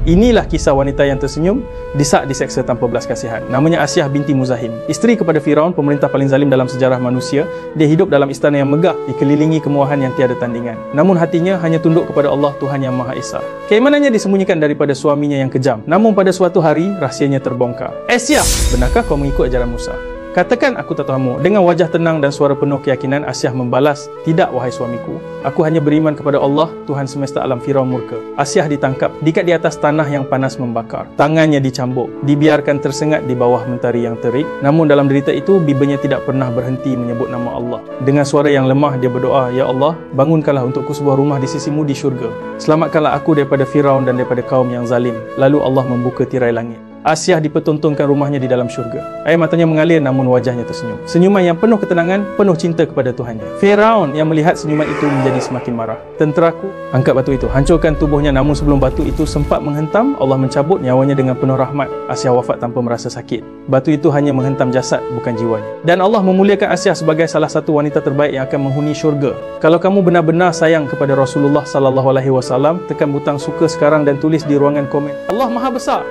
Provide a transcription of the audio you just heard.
Inilah kisah wanita yang tersenyum, disak diseksa tanpa belas kasihan. Namanya Asyah binti Muzahim. Isteri kepada Firaun, pemerintah paling zalim dalam sejarah manusia. Dia hidup dalam istana yang megah, dikelilingi kemewahan yang tiada tandingan. Namun hatinya hanya tunduk kepada Allah, Tuhan yang Maha Esa. Keimanannya disembunyikan daripada suaminya yang kejam. Namun pada suatu hari, rahsianya terbongkar. Asyah, benarkah kau mengikut ajaran Musa? Katakan aku tak tahumu. Dengan wajah tenang dan suara penuh keyakinan, Asyah membalas, tidak wahai suamiku. Aku hanya beriman kepada Allah, Tuhan semesta alam. Firaun murka. Asyah ditangkap, diikat di atas tanah yang panas membakar. Tangannya dicambuk, dibiarkan tersengat di bawah mentari yang terik. Namun dalam derita itu, bibirnya tidak pernah berhenti menyebut nama Allah. Dengan suara yang lemah, dia berdoa, Ya Allah, bangunkanlah untukku sebuah rumah di sisimu di syurga. Selamatkanlah aku daripada Firaun dan daripada kaum yang zalim. Lalu Allah membuka tirai langit. Asyah dipertontonkan rumahnya di dalam syurga. Air matanya mengalir namun wajahnya tersenyum. Senyuman yang penuh ketenangan, penuh cinta kepada Tuhannya. Firaun yang melihat senyuman itu menjadi semakin marah. Tenteraku, angkat batu itu, hancurkan tubuhnya. Namun sebelum batu itu sempat menghentam, Allah mencabut nyawanya dengan penuh rahmat. Asyah wafat tanpa merasa sakit. Batu itu hanya menghentam jasad, bukan jiwanya. Dan Allah memuliakan Asyah sebagai salah satu wanita terbaik yang akan menghuni syurga. Kalau kamu benar-benar sayang kepada Rasulullah sallallahu alaihi wasallam, tekan butang suka sekarang dan tulis di ruangan komen, Allah Maha Besar.